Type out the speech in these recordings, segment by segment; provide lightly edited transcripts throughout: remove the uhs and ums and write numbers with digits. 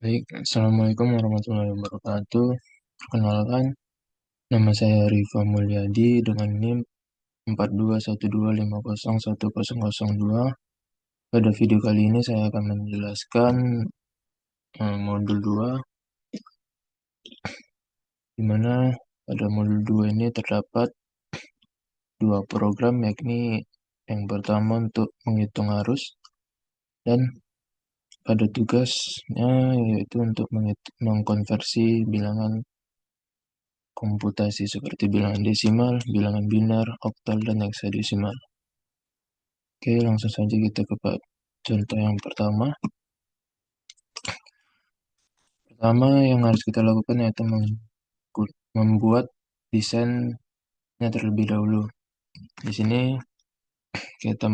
Baik, Assalamualaikum warahmatullahi wabarakatuh. Perkenalkan, nama saya Rifa Mulyadi dengan NIM 4212501002. Pada video kali ini saya akan menjelaskan modul 2, di mana pada modul 2 ini terdapat dua program, yakni yang pertama untuk menghitung arus dan pada tugasnya yaitu untuk mengkonversi bilangan komputasi seperti bilangan desimal, bilangan biner, oktal, dan heksadesimal. Oke, langsung saja kita ke contoh yang pertama. Pertama yang harus kita lakukan yaitu membuat desainnya terlebih dahulu. Di sini kita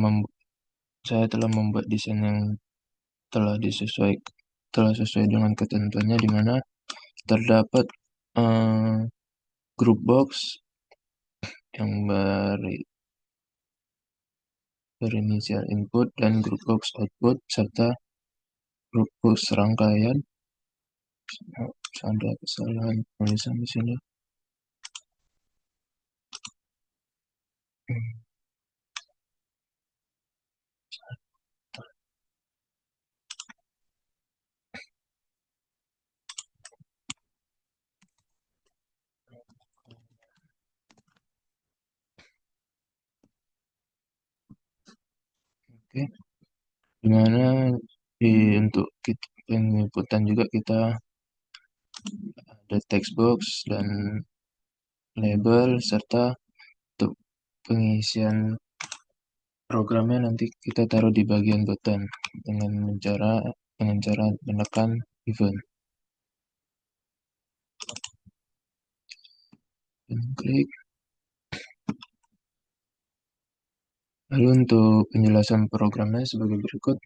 saya telah membuat desain yang telah sesuai dengan ketentuannya, di mana terdapat group box yang berinisial input dan group box output serta group box rangkaian. Ada kesalahan tulisan di sini. Oke, dimana untuk penginputan juga kita ada text box dan label, serta untuk pengisian programnya nanti kita taruh di bagian button dengan cara menekan event dan klik. Lalu untuk penjelasan programnya sebagai berikut.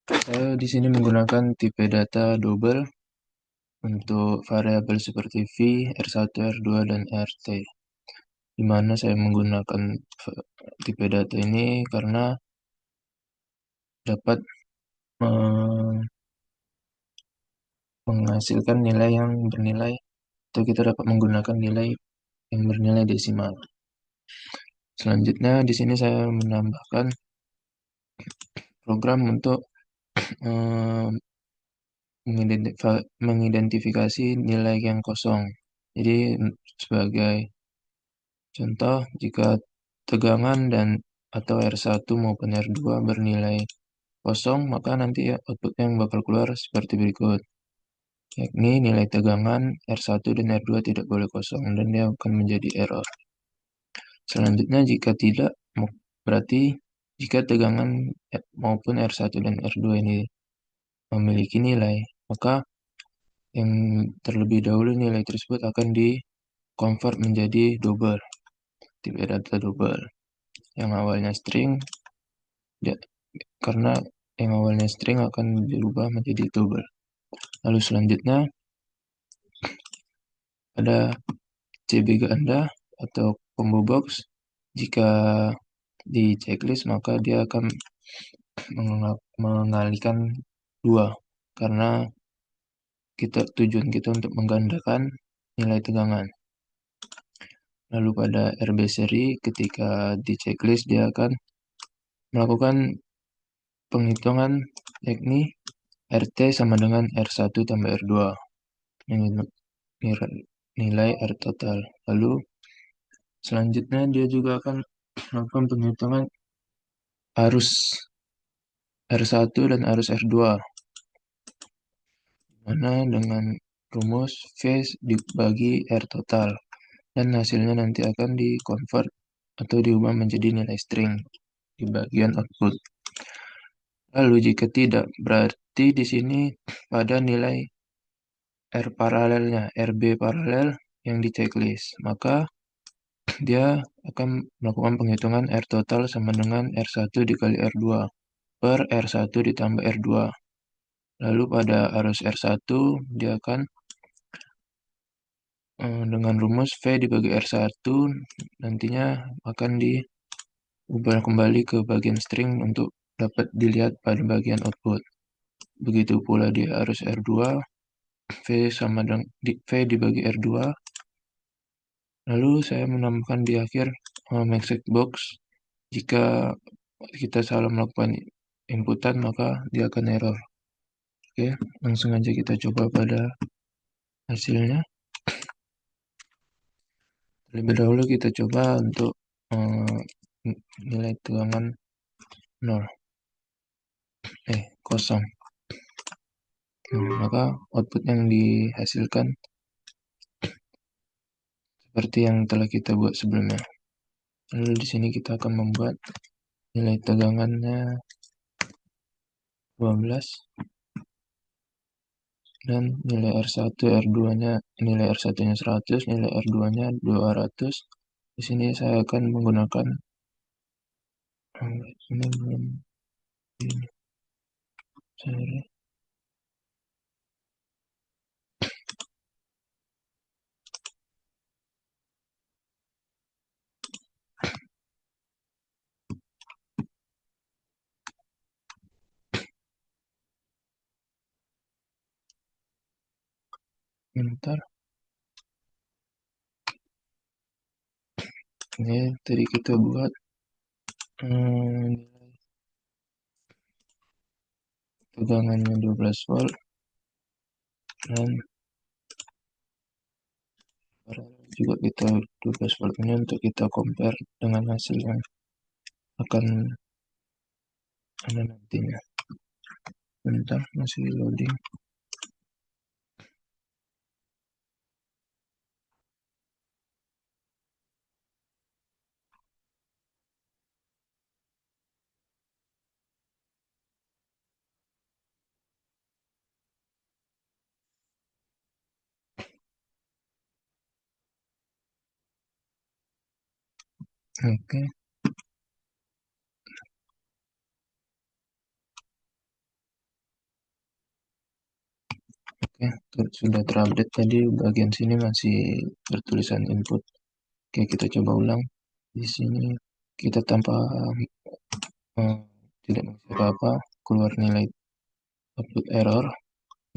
Saya di sini menggunakan tipe data double untuk variabel seperti V, R1, R2, dan RT. Di mana saya menggunakan tipe data ini karena dapat menghasilkan nilai yang bernilai, atau kita dapat menggunakan nilai yang bernilai desimal. Selanjutnya di sini saya menambahkan program untuk mengidentifikasi nilai yang kosong. Jadi sebagai contoh, jika tegangan dan atau R1 maupun R2 bernilai kosong, maka nanti outputnya yang bakal keluar seperti berikut, yakni nilai tegangan R1 dan R2 tidak boleh kosong dan dia akan menjadi error. Selanjutnya jika tidak, berarti jika tegangan maupun R1 dan R2 ini memiliki nilai, maka yang terlebih dahulu nilai tersebut akan di-convert menjadi double, tipe data double. Yang awalnya string, karena yang awalnya string akan dirubah menjadi double. Lalu selanjutnya ada CB ganda atau combo box. Jika di checklist maka dia akan mengalihkan dua, karena tujuan kita untuk menggandakan nilai tegangan. Lalu pada RB seri, ketika di checklist dia akan melakukan penghitungan, yakni RT sama dengan R1 tambah R2, yang nilai R total. Lalu selanjutnya dia juga akan melakukan penghitungan arus R1 dan arus R2, mana dengan rumus V dibagi R total, dan hasilnya nanti akan di-convert atau diubah menjadi nilai string di bagian output. Lalu jika tidak, berarti di sini pada nilai R paralelnya, RB paralel yang di checklist, maka dia akan melakukan penghitungan R total sama dengan R1 dikali R2 per R1 ditambah R2. Lalu pada arus R1 dia akan dengan rumus V dibagi R1 nantinya akan diubah kembali ke bagian string untuk dapat dilihat pada bagian output. begitu pula di arus R2, V sama dengan V dibagi R2. Lalu saya menambahkan di akhir message box. Jika kita salah melakukan inputan, maka dia akan error. Oke, langsung aja kita coba pada hasilnya. Terlebih dahulu kita coba untuk eh, nilai tegangan 0, kosong. Maka output yang dihasilkan seperti yang telah kita buat sebelumnya. Lalu di sini kita akan membuat nilai tegangannya 12 dan nilai R1, R2-nya, nilai R1-nya 100, nilai R2-nya 200. Di sini saya akan menggunakan ini belum ini, sorry. Bentar. Ini tadi kita buat nilai tegangannya 12 volt dan juga kita 12 volt ini untuk kita compare dengan hasil yang akan ada nantinya. Bentar, masih loading. Oke, sudah terupdate. Tadi bagian sini masih bertulisan input. Oke, kita coba ulang. Di sini kita tanpa eh, tidak mengisi apa-apa, keluar nilai output error,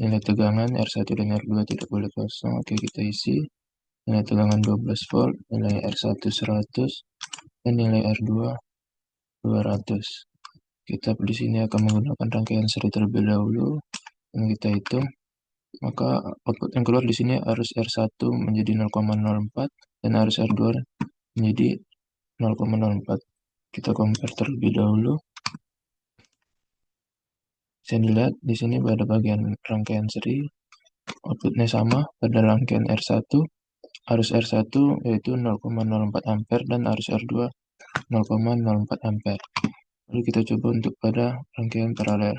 nilai tegangan R1 dan R2 tidak boleh kosong. Oke, kita isi nilai tegangan 12 volt, nilai R1 100, dan nilai R2 200. Kita di sini akan menggunakan rangkaian seri terlebih dahulu yang kita hitung. Maka output yang keluar di sini arus R1 menjadi 0,04 dan arus R2 menjadi 0,04. Kita compare terlebih dahulu. Bisa dilihat di sini pada bagian rangkaian seri outputnya sama pada rangkaian R1. Arus R1 yaitu 0,04 ampere dan arus R2 0,04 ampere. Lalu kita coba untuk pada rangkaian paralel.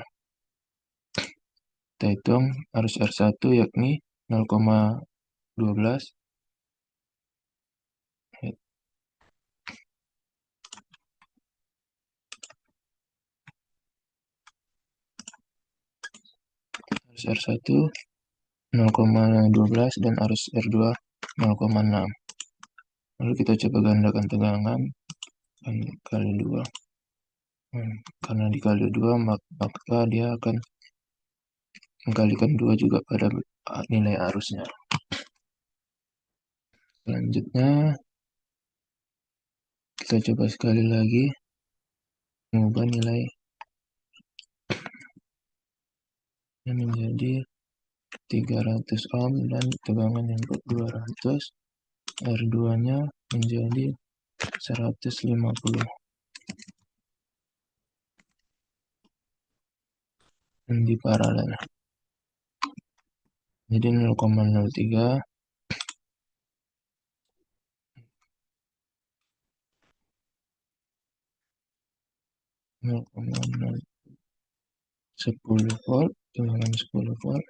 Kita hitung arus R1 yakni 0,12. Arus R1 0,12 dan arus R2 0,6. Lalu kita coba gandakan tegangan kali 2. Karena dikali 2 maka dia akan mengkalikan 2 juga pada nilai arusnya. Selanjutnya kita coba sekali lagi mengubah nilai menjadi 300 ohm dan tegangan yang 200, R2-nya menjadi 150 dan di paralel. Jadi 0,03 10 volt, tegangan 10 volt,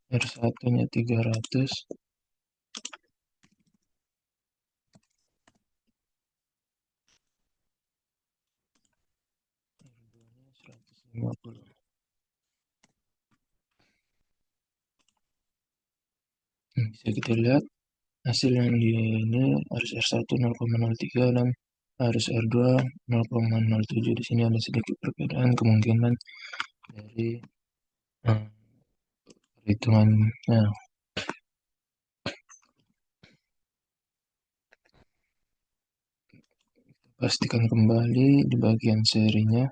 R1-nya 300, R2-nya 150. Bisa kita lihat hasil yang di ini harus R1 0,03 dan harus R2 0,07. Di sini ada sedikit perbedaan kemungkinan dari perhitungannya. Pastikan kembali di bagian serinya.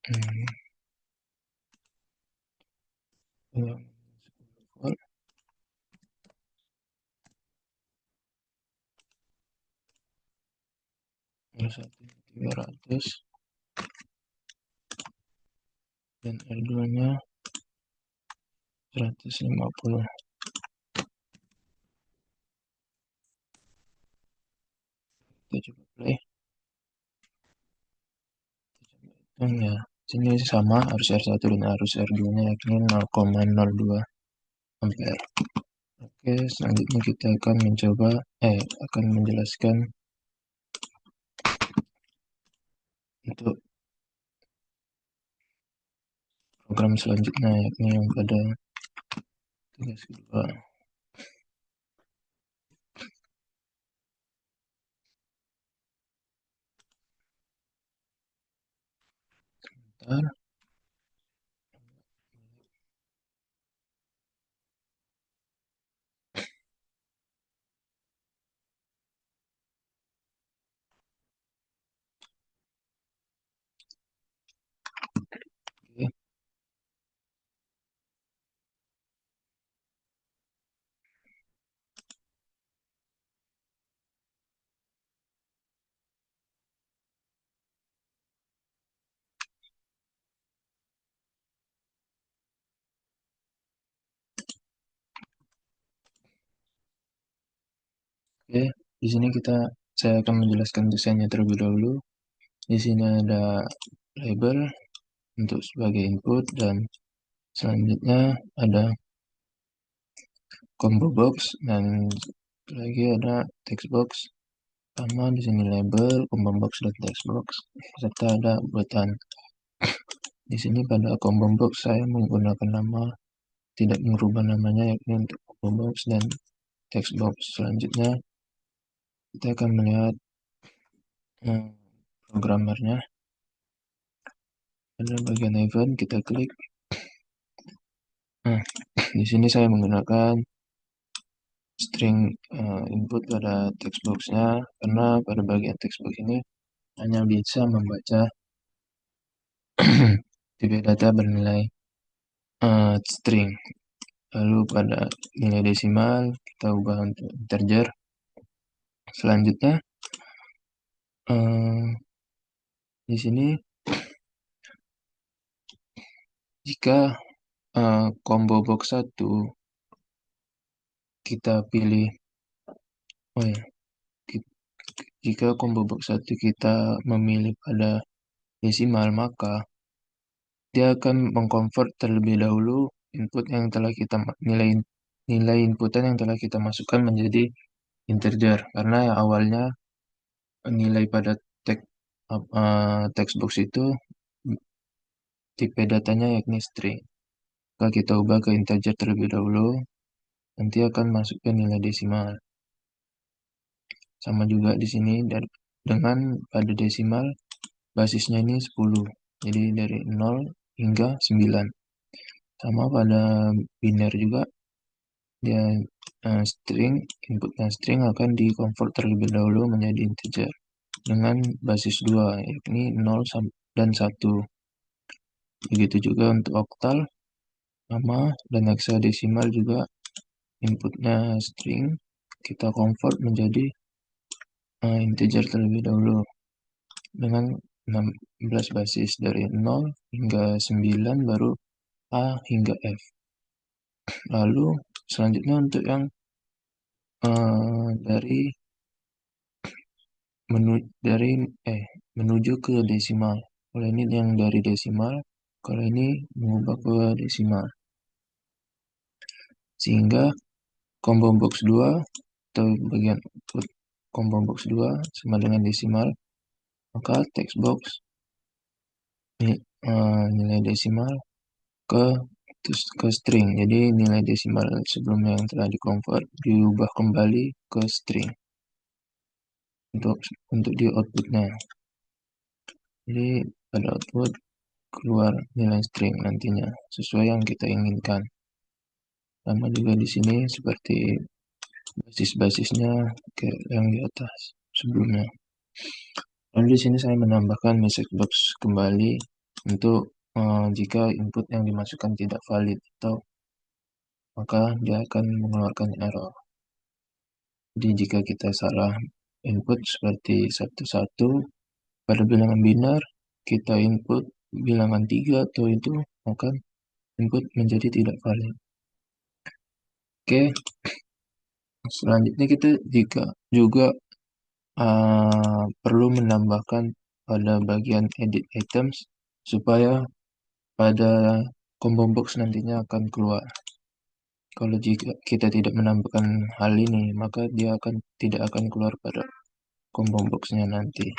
Yang 10 volt. R1 300 dan R2 nya 150. Kita coba play. Ya, sini sama arus R1 dan arus R2 nya yakni 0,02 ampere. Oke, selanjutnya kita akan menjelaskan untuk program selanjutnya, yakni yang pada tugas kedua. Sebentar. Oke. Oke, di sini saya akan menjelaskan desainnya terlebih dahulu. Di sini ada label untuk sebagai input dan selanjutnya ada combo box dan lagi ada text box. Sama di sini label, combo box dan text box serta ada button. Di sini pada combo box saya menggunakan nama, tidak merubah namanya, yakni untuk combo box dan text box. Selanjutnya kita akan melihat programmernya. Pada bagian event kita klik. Nah, di sini saya menggunakan string input pada text box-nya karena pada bagian text box ini hanya bisa membaca tipe data bernilai string. Lalu pada nilai desimal kita ubah untuk integer. Selanjutnya di sini jika combo box 1 kita pilih, jika combo box 1 kita memilih pada desimal, maka dia akan mengkonvert terlebih dahulu input yang telah kita nilai inputan yang telah kita masukkan menjadi integer, karena yang awalnya nilai pada text box itu tipe datanya yakni string. Kalau kita ubah ke integer terlebih dahulu, nanti akan masuk ke nilai desimal. Sama juga di sini dengan pada desimal basisnya ini 10. Jadi dari 0 hingga 9. Sama pada biner juga, dia inputnya string akan dikonvert terlebih dahulu menjadi integer dengan basis 2, yakni 0 dan 1. Begitu juga untuk oktal sama, dan hexadesimal juga inputnya string, kita convert menjadi integer terlebih dahulu dengan 16 basis dari 0 hingga 9, baru A hingga F. Lalu selanjutnya untuk yang menuju ke desimal. Kalau ini yang dari desimal, kalau ini mengubah ke desimal. Sehingga combo box 2 atau bagian output combo box 2 sama dengan desimal, maka text box nilai desimal ke string. Jadi nilai desimal sebelumnya yang telah dikonvert diubah kembali ke string. untuk di outputnya. Jadi pada output keluar nilai string nantinya sesuai yang kita inginkan. Sama juga di sini seperti basis-basisnya kayak yang di atas sebelumnya. Lalu di sini saya menambahkan message box kembali untuk jika input yang dimasukkan tidak valid atau maka dia akan mengeluarkan error. Jadi jika kita salah input seperti 11 pada bilangan binar, kita input bilangan 3 atau itu, maka input menjadi tidak valid. Oke, selanjutnya kita juga perlu menambahkan pada bagian edit items supaya pada combo box nantinya akan keluar. Kalau jika kita tidak menambahkan hal ini, maka dia tidak akan keluar pada combo boxnya nanti.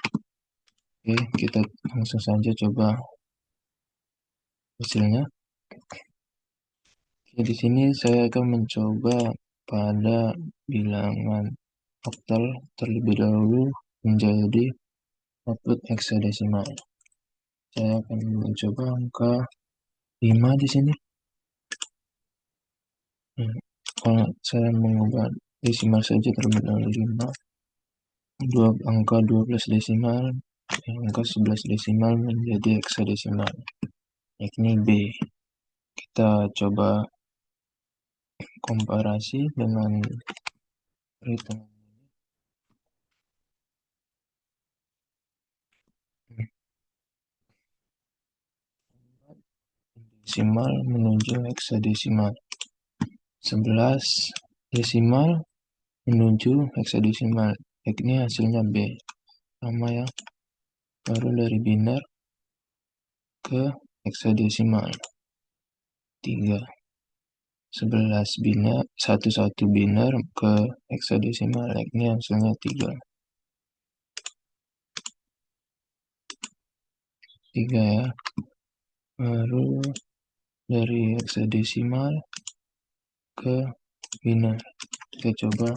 Oke, kita langsung saja coba hasilnya. Oke, di sini saya akan mencoba pada bilangan oktal terlebih dahulu menjadi output hexadesimal. Saya akan mencoba angka 5 di sini. Kalau saya mengubah desimal saja terlebih dahulu 5, angka 12 desimal, angka 11 desimal menjadi hexadesimal, yakni B. Kita coba komparasi dengan perhitungan desimal menuju hexadesimal, 11 desimal menuju hexadesimal, yakni hasilnya B. Sama ya, baru dari binar ke hexadesimal 3, 11 binar, 11 binar ke hexadesimal, yakni hasilnya 3 ya. Baru dari hexadesimal ke binar, kita coba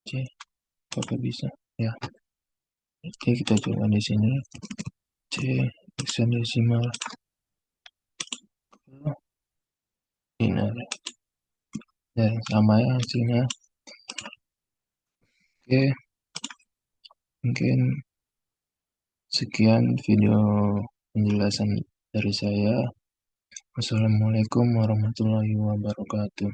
cek apakah bisa ya. Oke, kita coba di sini C hexadesimal ke binar ya, sama ya hasilnya. Oke, mungkin sekian video penjelasan dari saya. Wassalamualaikum warahmatullahi wabarakatuh.